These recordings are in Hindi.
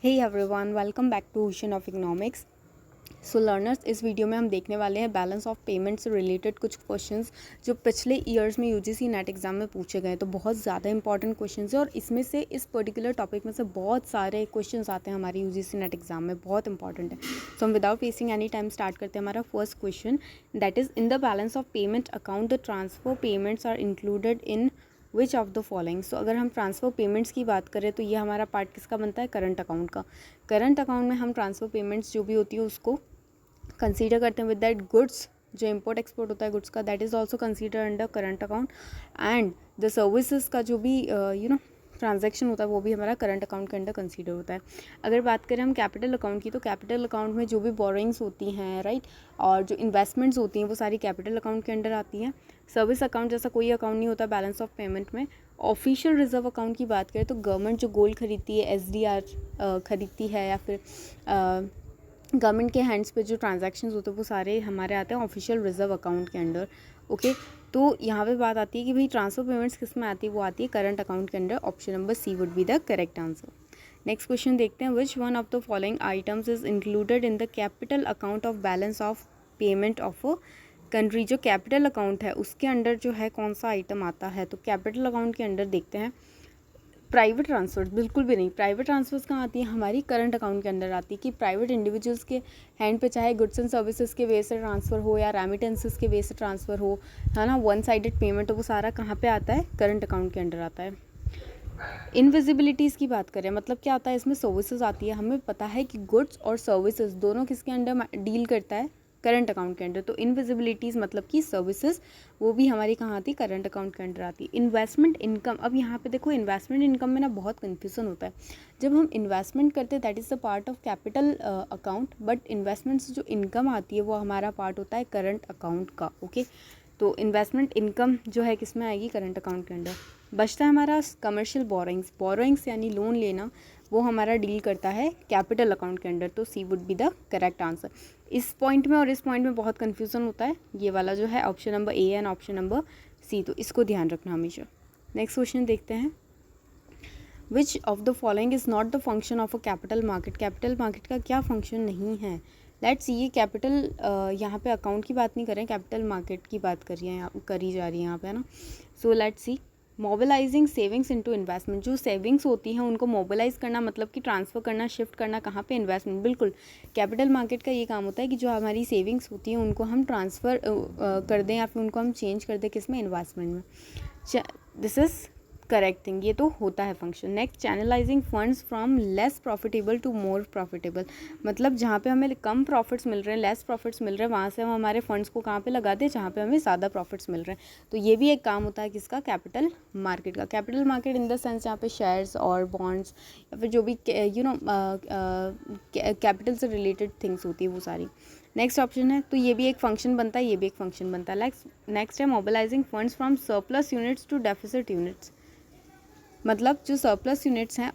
Hey everyone, welcome back to ocean of economics. So learners, इस वीडियो में हम देखने वाले हैं बैलेंस ऑफ पेमेंट से रिलेटेड कुछ क्वेश्चंस जो पिछले ईयर्स में यूजीसी नेट एग्जाम में पूछे गए। तो बहुत ज़्यादा इंपॉर्टेंट क्वेश्चंस है और इसमें से इस पर्टिकुलर टॉपिक में से बहुत सारे क्वेश्चंस आते हैं हमारे यूजीसी नेट एग्जाम में, बहुत इंपॉर्टेंट है। सो हम without wasting any time start करते हैं हमारा first question, that is in the balance of payment account the transfer payments are included in which of the following. So अगर हम ट्रांसफ़र पेमेंट्स की बात करें तो ये हमारा पार्ट किसका बनता है? करंट अकाउंट का। करंट अकाउंट में हम ट्रांसफ़र पेमेंट्स जो भी होती है उसको कंसीडर करते हैं विद दैट गुड्स, जो इम्पोर्ट एक्सपोर्ट होता है गुड्स का, that is also consider under current account. And the services का जो भी ट्रांजैक्शन होता है वो भी हमारा करंट अकाउंट के अंडर कंसीडर होता है। अगर बात करें हम कैपिटल अकाउंट की, तो कैपिटल अकाउंट में जो भी बोरोइंग्स होती हैं, राइट, और जो इन्वेस्टमेंट्स होती हैं वो सारी कैपिटल अकाउंट के अंडर आती हैं। सर्विस अकाउंट जैसा कोई अकाउंट नहीं होता बैलेंस ऑफ पेमेंट में। ऑफिशियल रिजर्व अकाउंट की बात करें तो गवर्नमेंट जो गोल्ड खरीदती है, SDR खरीदती है, या फिर गवर्नमेंट के हैंड्स पे जो ट्रांजैक्शंस होते हैं वो सारे हमारे आते हैं ऑफिशियल रिजर्व अकाउंट के अंडर। ओके, तो यहाँ पे बात आती है कि भाई ट्रांसफर पेमेंट्स किस में आती है? वो आती है करंट अकाउंट के under. Option number C would be the correct answer. Next question देखते हैं, which one of the following items is included in the capital account of balance of payment of a country. जो कैपिटल अकाउंट है उसके अंडर जो है कौन सा आइटम आता है? तो कैपिटल अकाउंट के अंडर देखते हैं प्राइवेट ट्रांसफर्स, बिल्कुल भी नहीं। प्राइवेट ट्रांसफर्स कहाँ आती है? हमारी करंट अकाउंट के अंदर आती है कि प्राइवेट इंडिविजुअल्स के हैंड पे चाहे गुड्स एंड सर्विसेज के वे से ट्रांसफ़र हो या रेमिटेंसेस के वे से ट्रांसफ़र हो, है ना, वन साइडेड पेमेंट, तो वो सारा कहाँ पे आता है? करंट अकाउंट के अंडर आता है। इनविजिबिलिटीज़ की बात करें, मतलब क्या आता है इसमें? सर्विसेज आती है। हमें पता है कि गुड्स और सर्विसेज दोनों किसके अंडर डील करता है? करंट अकाउंट के अंडर। तो इनविजिबिलिटीज़ मतलब कि सर्विसेज, वो भी हमारी कहाँ आती? करंट अकाउंट के अंडर आती है। इन्वेस्टमेंट इनकम, अब यहाँ पे देखो इन्वेस्टमेंट इनकम में ना बहुत कन्फ्यूज़न होता है। जब हम इन्वेस्टमेंट करते हैं that is the part of capital account, but investment से जो इनकम आती है वो हमारा पार्ट होता है करंट अकाउंट का। ओके, तो इन्वेस्टमेंट इनकम जो है किस में आएगी? करंट अकाउंट के अंडर। बचता है हमारा कमर्शियल बोरोइंग्स। बोरोइंग्स यानी लोन लेना, वो हमारा डील करता है कैपिटल अकाउंट के अंडर। तो C would be the correct answer. इस पॉइंट में और इस पॉइंट में बहुत कन्फ्यूज़न होता है, ये वाला जो है option number A and option number C, तो इसको ध्यान रखना हमेशा। नेक्स्ट क्वेश्चन देखते हैं, which of the following is not the function of a capital market. Capital market का क्या फंक्शन नहीं है? लेट्स सी, ये कैपिटल यहाँ पे अकाउंट की बात नहीं कर रहे हैं, कैपिटल मार्केट की बात करी जा रही है यहाँ पे, है ना। So let's see, mobilising savings into investment. जो सेविंग्स होती हैं उनको मोबिलाइज करना, मतलब कि ट्रांसफ़र करना, शिफ्ट करना कहाँ पे? इन्वेस्टमेंट। बिल्कुल, कैपिटल मार्केट का ये काम होता है कि जो हमारी सेविंग्स होती हैं उनको हम ट्रांसफ़र कर दें या फिर उनको हम चेंज कर दें किस में? इन्वेस्टमेंट में। दिस इज़ करेक्ट थिंग, ये तो होता है function. Next, channelizing funds from less profitable to more profitable, मतलब जहाँ पे हमें कम प्रॉफिट्स मिल रहे हैं, लेस प्रॉफिट्स मिल रहे हैं, वहाँ से हम हमारे फंड्स को कहाँ पे लगा दें? जहाँ पे हमें ज़्यादा प्रॉफिट्स मिल रहे हैं। तो ये भी एक काम होता है किसका? कैपिटल मार्केट का। Capital market in the sense जहाँ पे शेयर्स और बॉन्ड्स या फिर जो भी कैपिटल से रिलेटेड थिंग्स होती है वो सारी। नेक्स्ट ऑप्शन है, तो ये भी एक फंक्शन बनता है, ये भी एक फंक्शन बनता है। नेक्स्ट है, mobilizing funds from surplus units to deficit units, मतलब जो सरप्लस यूनिट्स हैं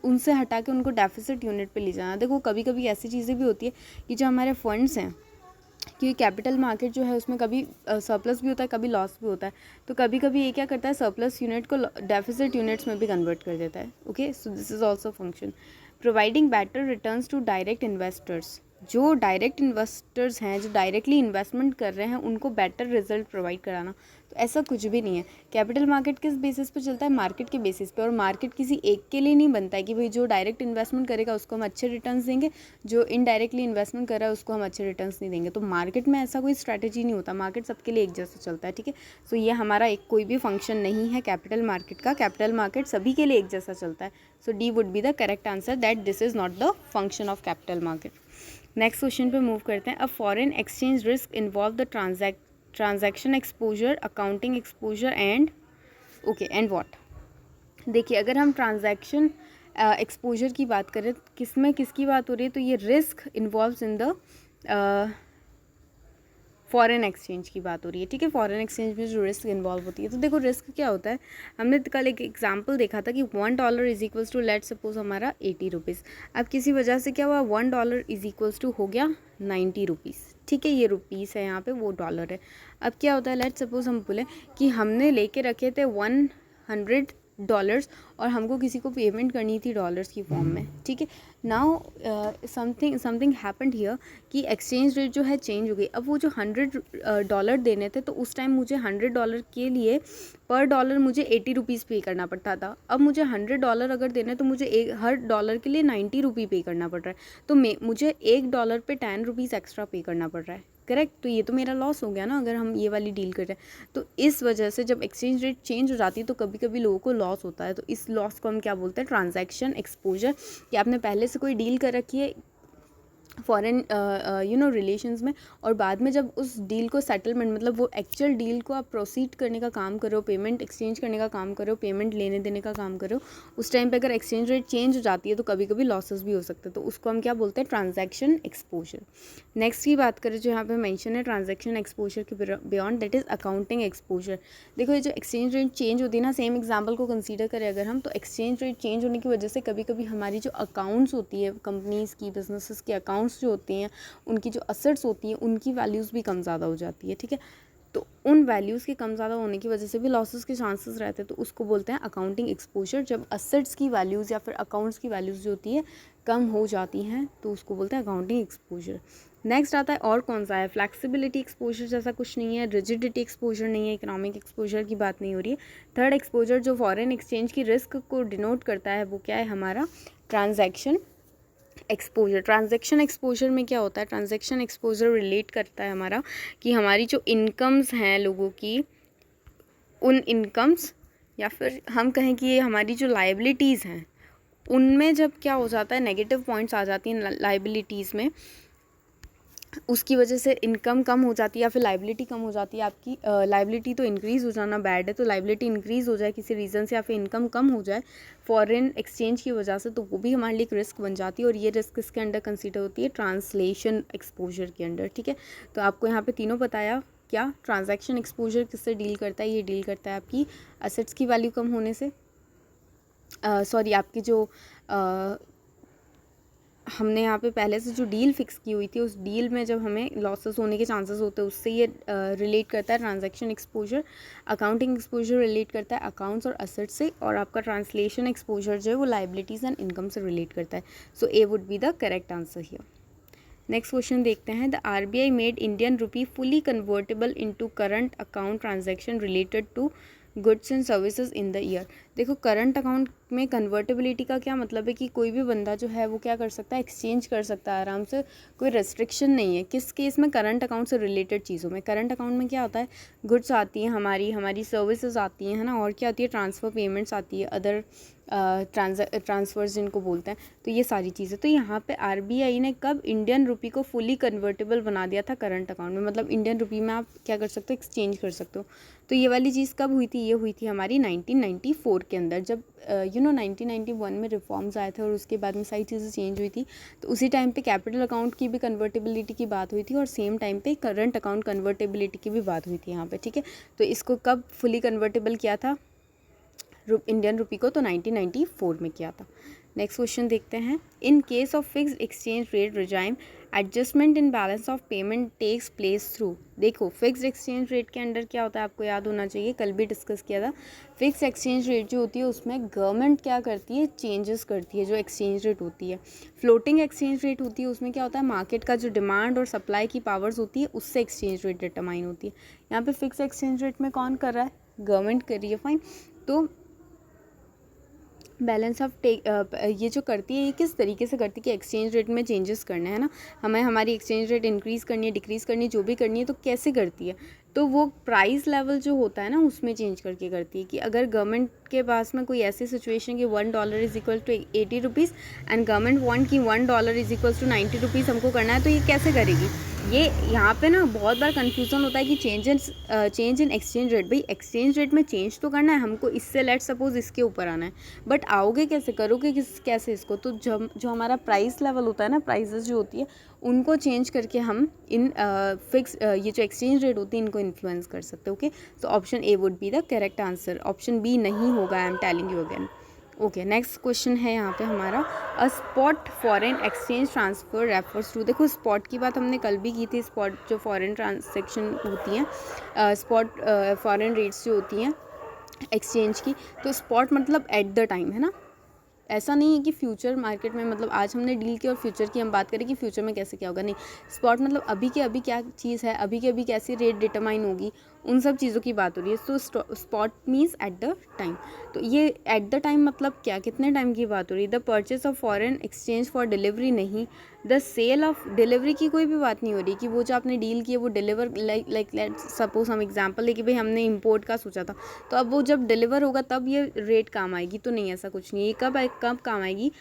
उनसे हटा के उनको डेफिसिट यूनिट पे ले जाना। देखो कभी कभी ऐसी चीज़ें भी होती है कि जो हमारे फंड्स हैं, क्योंकि कैपिटल मार्केट जो है उसमें कभी सरप्लस भी होता है, कभी लॉस भी होता है, तो कभी कभी ये क्या करता है? सरप्लस यूनिट को डेफिसिट यूनिट्स में भी कन्वर्ट कर देता है। Okay, so this is also function. Providing better returns to direct investors, जो डायरेक्ट इन्वेस्टर्स हैं, जो डायरेक्टली इन्वेस्टमेंट कर रहे हैं, उनको बेटर रिजल्ट प्रोवाइड कराना। तो ऐसा कुछ भी नहीं है। कैपिटल मार्केट किस बेसिस पे चलता है? मार्केट के बेसिस पे। और मार्केट किसी एक के लिए नहीं बनता है कि भाई जो डायरेक्ट इन्वेस्टमेंट करेगा उसको हम अच्छे रिटर्न्स देंगे, जो इनडायरेक्टली इन्वेस्टमेंट कर रहा है उसको हम अच्छे रिटर्न्स नहीं देंगे। तो मार्केट में ऐसा कोई स्ट्रैटेजी नहीं होता, मार्केट सबके लिए एक जैसा चलता है। ठीक है, सो ये हमारा एक कोई भी फंक्शन नहीं है कैपिटल मार्केट का। कैपिटल मार्केट सभी के लिए एक जैसा चलता है। So D would be the correct answer, that this is not the function of capital market. Next question पे मूव करते हैं। A foreign exchange risk involve the transaction exposure, accounting exposure and okay and what. देखिए, अगर हम ट्रांजैक्शन एक्सपोजर की बात करें, किसमें किसकी बात हो रही है? तो ये risk involves in the foreign exchange की बात हो रही है। ठीक है, फॉरेन एक्सचेंज में जो रिस्क इन्वॉल्व होती है, तो देखो रिस्क क्या होता है, हमने कल एक एग्जांपल देखा था कि $1 is equals to, let suppose हमारा 80 रुपीज़। अब किसी वजह से क्या हुआ, $1 इज इक्वल्स टू हो गया 90 रुपीज़। ठीक है, ये रुपीज़ है यहाँ पे, वो डॉलर है। अब क्या होता है, लेट सपोज हम बोले कि हमने लेके रखे थे $100 डॉलर्स और हमको किसी को पेमेंट करनी थी डॉलर्स की फॉर्म में, ठीक है। नाउ समथिंग हैपेंड हियर कि एक्सचेंज रेट जो है चेंज हो गई। अब वो जो $100 देने थे तो उस टाइम मुझे $100 के लिए पर डॉलर मुझे 80 रुपीज़ पे करना पड़ता था। अब मुझे $100 अगर देने तो मुझे हर डॉलर के लिए 90 रुपये पे करना पड़ रहा है। तो मुझे $1 पे 10 रुपीज़ एक्स्ट्रा पे करना पड़ रहा है, करेक्ट। तो ये तो मेरा लॉस हो गया ना अगर हम ये वाली डील कर रहे हैं। तो इस वजह से जब एक्सचेंज रेट चेंज हो जाती है तो कभी कभी लोगों को लॉस होता है। तो इस लॉस को हम क्या बोलते हैं, ट्रांजैक्शन एक्सपोजर। कि आपने पहले से कोई डील कर रखी है फॉरेन रिलेशंस में, और बाद में जब उस डील को सेटलमेंट मतलब वो एक्चुअल डील को आप प्रोसीड करने का काम करो, पेमेंट एक्सचेंज करने का काम करो, पेमेंट लेने देने का काम करो, उस टाइम पे अगर एक्सचेंज रेट चेंज हो जाती है तो कभी कभी लॉसेस भी हो सकते हैं। तो उसको हम क्या बोलते हैं, ट्रांजैक्शन एक्सपोजर। नेक्स्ट की बात करें जो यहाँ पे मेंशन है ट्रांजैक्शन एक्सपोजर के beyond, that is accounting exposure. देखो ये जो एक्सचेंज रेट चेंज होती है ना, सेम एग्जाम्पल को कंसीडर करें अगर हम, तो एक्सचेंज रेट चेंज होने की वजह से कभी कभी हमारी जो अकाउंट्स होती है कंपनीज़ की, बिजनेसेस के अकाउंट्स जो होती हैं, उनकी जो असेट्स होती हैं उनकी वैल्यूज़ भी कम ज़्यादा हो जाती है, ठीक है। तो उन वैल्यूज़ के कम ज़्यादा होने की वजह से भी लॉसेस के चांसेस रहते हैं। तो उसको बोलते हैं अकाउंटिंग एक्सपोजर। जब असेट्स की वैल्यूज़ या फिर अकाउंट्स की वैल्यूज़ जो होती है कम हो जाती हैं तो उसको बोलते हैं अकाउंटिंग एक्सपोजर। नेक्स्ट आता है और कौन सा है, फ्लैक्सिबिलिटी एक्सपोजर जैसा कुछ नहीं है, रिजिडिटी एक्सपोजर नहीं है, इकोनॉमिक एक्सपोजर की बात नहीं हो रही है। थर्ड एक्सपोजर जो फॉरेन एक्सचेंज की रिस्क को डिनोट करता है वो क्या है हमारा, ट्रांजैक्शन एक्सपोजर। ट्रांजैक्शन एक्सपोजर में क्या होता है, ट्रांजैक्शन एक्सपोजर रिलेट करता है हमारा कि हमारी जो इनकम्स हैं लोगों की, उन इनकम्स या फिर हम कहें कि ये हमारी जो लाइबिलिटीज़ हैं उनमें जब क्या हो जाता है, नेगेटिव पॉइंट्स आ जाती हैं लाइबिलिटीज़ में, उसकी वजह से इनकम कम हो जाती है या फिर लाइबिलिटी कम हो जाती है आपकी। लाइबिलिटी तो इंक्रीज़ हो जाना बैड है, तो लाइबिलिटी इंक्रीज़ हो जाए किसी रीज़न से या फिर इनकम कम हो जाए फॉरेन एक्सचेंज की वजह से, तो वो भी हमारे लिए एक रिस्क बन जाती है। और ये रिस्क इसके अंडर कंसीडर होती है ट्रांसलेशन एक्सपोजर के अंडर, ठीक है। तो आपको यहाँ पे तीनों बताया क्या, ट्रांजैक्शन एक्सपोजर किससे डील करता है, ये डील करता है आपकी असेट्स की वैल्यू कम होने से, आपकी जो हमने यहाँ पे पहले से जो डील फिक्स की हुई थी उस डील में जब हमें लॉसेस होने के चांसेस होते हैं उससे ये रिलेट करता है transaction exposure. Accounting exposure relate करता है अकाउंट्स और असेट्स से, और आपका ट्रांसलेशन एक्सपोजर जो है वो लाइबिलिटीज़ एंड इनकम से रिलेट करता है। So A would be the correct answer here. Next question देखते हैं, the RBI made Indian rupee fully convertible into current account transaction related to goods and services in the year. देखो करंट अकाउंट में कन्वर्टेबिलिटी का क्या मतलब है कि कोई भी बंदा जो है वो क्या कर सकता है, एक्सचेंज कर सकता है आराम से, कोई रेस्ट्रिक्शन नहीं है। किस केस में, करंट अकाउंट से रिलेटेड चीज़ों में। करंट अकाउंट में क्या होता है, गुड्स आती हैं हमारी सर्विसेज आती हैं, है ना, और क्या आती है, ट्रांसफ़र पेमेंट्स आती है, अदर ट्रांसफ़र्स जिनको बोलते हैं, तो ये सारी चीज़ें। तो यहाँ पे RBI ने कब इंडियन रुपी को फुली कन्वर्टेबल बना दिया था करंट अकाउंट में, मतलब इंडियन रुपी में आप क्या कर सकते हो, एक्सचेंज कर सकते हो। तो ये वाली चीज़ कब हुई थी, ये हुई थी हमारी 1994 के अंदर, जब 1991 में रिफॉर्म्स आए थे और उसके बाद में सारी चीज़ें चेंज हुई थी। तो उसी टाइम पे कैपिटल अकाउंट की भी कन्वर्टेबिलिटी की बात हुई थी और सेम टाइम पे करंट अकाउंट कन्वर्टेबिलिटी की भी बात हुई थी यहाँ पे, ठीक है। तो इसको कब फुली कन्वर्टेबल किया था इंडियन रुपी को, तो 1994 में किया था। नेक्स्ट क्वेश्चन देखते हैं, in case of fixed exchange rate regime adjustment in balance of payment takes place through. देखो फिक्स्ड एक्सचेंज रेट के अंडर क्या होता है आपको याद होना चाहिए, कल भी डिस्कस किया था। फिक्स्ड एक्सचेंज रेट जो होती है उसमें गवर्नमेंट क्या करती है, चेंजेस करती है जो एक्सचेंज रेट होती है। फ्लोटिंग एक्सचेंज रेट होती है उसमें क्या होता है, मार्केट का जो डिमांड और सप्लाई की पावर्स होती है उससे एक्सचेंज रेट डिटरमाइन होती है। यहाँ पे फिक्स एक्सचेंज रेट में कौन कर रहा है, गवर्नमेंट कर रही है, फाइन। तो बैलेंस ऑफ ये जो करती है ये किस तरीके से करती है कि एक्सचेंज रेट में चेंजेस करने हैं ना, हमें हमारी एक्सचेंज रेट इंक्रीज़ करनी है, डिक्रीज़ करनी है, जो भी करनी है, तो कैसे करती है, तो वो प्राइस लेवल जो होता है ना उसमें चेंज करके करती है। कि अगर गवर्नमेंट के पास में कोई ऐसी सिचुएशन कि $1 is equal to 80 rupees and government want कि $1 इज़ इक्वल टू 90 रुपीज़ हमको करना है, तो ये कैसे करेगी। ये यहाँ पे ना बहुत बार कन्फ्यूज़न होता है कि चेंज इन एक्सचेंज रेट। भाई एक्सचेंज रेट में चेंज तो करना है हमको, इससे लेट सपोज इसके ऊपर आना है, बट आओगे कैसे, करोगे कैसे इसको, तो जो हमारा प्राइस लेवल होता है ना, प्राइसेस जो होती है उनको चेंज करके हम इन फिक्स ये जो एक्सचेंज रेट होती है इनको इन्फ्लुएंस कर सकते हैं। Okay, so option A would be the correct answer, option B नहीं होगा, I am telling you again. Okay, next question है यहाँ पे हमारा, a spot foreign exchange transfer refers to. देखो स्पॉट की बात हमने कल भी की थी, स्पॉट जो फॉरेन ट्रांजेक्शन होती हैं, स्पॉट फॉरेन रेट्स जो होती हैं एक्सचेंज की। तो स्पॉट मतलब एट द टाइम, है ना, ऐसा नहीं है कि फ्यूचर मार्केट में मतलब आज हमने डील की और फ्यूचर की हम बात करें कि फ्यूचर में कैसे क्या होगा, नहीं। स्पॉट मतलब अभी के अभी क्या चीज़ है, अभी के अभी कैसी रेट डिटरमाइन होगी, उन सब चीज़ों की बात हो रही है। तो spot means at the time. तो ये एट द टाइम मतलब क्या, कितने टाइम की बात हो रही है। The purchase of foreign exchange for delivery नहीं, द सेल ऑफ, डिलीवरी की कोई भी बात नहीं हो रही कि वो जो आपने डील की है वो डिलीवर, लाइक लेट्स सपोज हम एग्जांपल ले कि भाई हमने इंपोर्ट का सोचा था, तो अब वो जब डिलीवर होगा तब ये रेट काम आएगी, तो नहीं, ऐसा कुछ नहीं। ये कब काम आएगी,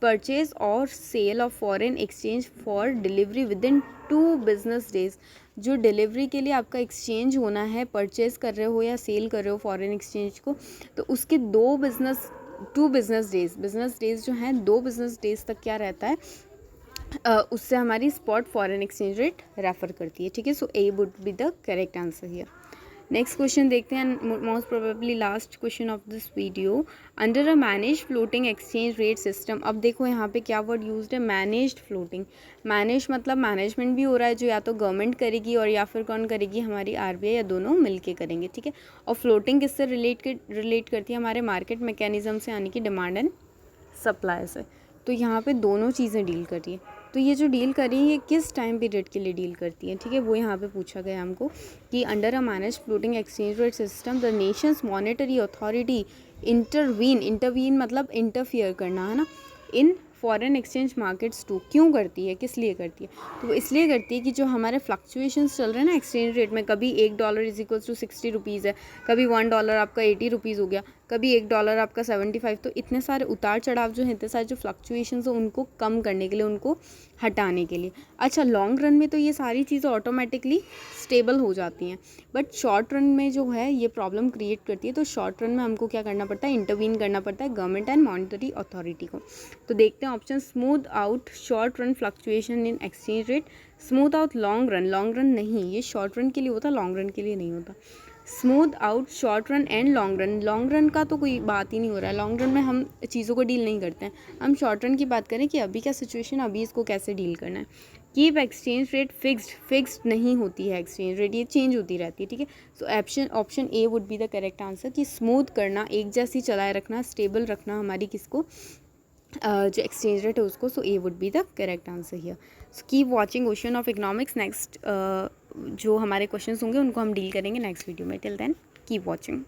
परचेज और sale of foreign exchange for delivery within 2 business days. जो डिलीवरी के लिए आपका एक्सचेंज होना है, परचेज कर रहे हो या सेल कर रहे हो फॉरेन एक्सचेंज को, तो उसके 2 बिजनेस डेज जो हैं, 2 बिजनेस डेज तक क्या रहता है, उससे हमारी spot foreign exchange rate refer करती है, ठीक है। So A would be the correct answer here. Next question देखते हैं, most probably last question of this video. Under a manage floating exchange rate system, अब देखो यहाँ पे क्या वर्ड यूज्ड है, मैनेज्ड फ्लोटिंग। मैनेज मतलब मैनेजमेंट भी हो रहा है, जो या तो गवर्नमेंट करेगी और या फिर कौन करेगी, हमारी आरबीआई, या दोनों मिलके करेंगे, ठीक है। और फ्लोटिंग किससे रिलेट करती है, हमारे मार्केट मैकेनिज्म से, यानी कि डिमांड एंड सप्लाई से। तो यहाँ पे दोनों चीज़ें डील कर रही है। तो ये जो डील कर रही है ये किस टाइम पीरियड के लिए डील करती है, ठीक है, वो यहाँ पे पूछा गया हमको कि under a manage floating exchange rate system the nation's monetary authority intervene मतलब इंटरफियर करना, है ना, in foreign exchange markets to. क्यों करती है, किस लिए करती है, तो वो इसलिए करती है कि जो हमारे फ्लक्चुएशंस चल रहे हैं ना एक्सचेंज रेट में, कभी $1 इज इक्वल्स टू 60 रुपीज़ है, कभी $1 आपका 80 रुपीज़ हो गया, कभी $1 आपका 75, तो इतने सारे उतार चढ़ाव जो हैं, इतने सारे जो फ्लक्चुएशंस हैं, उनको कम करने के लिए, उनको हटाने के लिए। अच्छा, लॉन्ग रन में तो ये सारी चीज़ें ऑटोमेटिकली स्टेबल हो जाती हैं, बट शॉर्ट रन में जो है ये प्रॉब्लम क्रिएट करती है। तो शॉर्ट रन में हमको क्या करना पड़ता है, इंटरवीन करना पड़ता है गवर्नमेंट एंड मॉनेटरी अथॉरिटी को। तो देखते हैं option, smooth out short run fluctuation in exchange rate, smooth out long run नहीं, ये शॉर्ट रन के लिए होता, लॉन्ग रन के लिए नहीं होता। Smooth out short run and long run का तो कोई बात ही नहीं हो रहा है, लॉन्ग रन में हम चीज़ों को डील नहीं करते हैं, हम शॉर्ट रन की बात करें कि अभी क्या सिचुएशन, अभी इसको कैसे डील करना है। कीप एक्सचेंज रेट फिक्स्ड नहीं होती है, एक्सचेंज रेट ये चेंज होती रहती है, ठीक है। सो option A would be the correct answer, कि स्मूथ करना, एक जैसी चलाए रखना, स्टेबल रखना हमारी किसको, जो एक्सचेंज रेट है उसको। So A would be the correct answer here. So keep watching ocean of economics. Next जो हमारे क्वेश्चंस होंगे उनको हम डील करेंगे नेक्स्ट वीडियो में। Till then keep watching.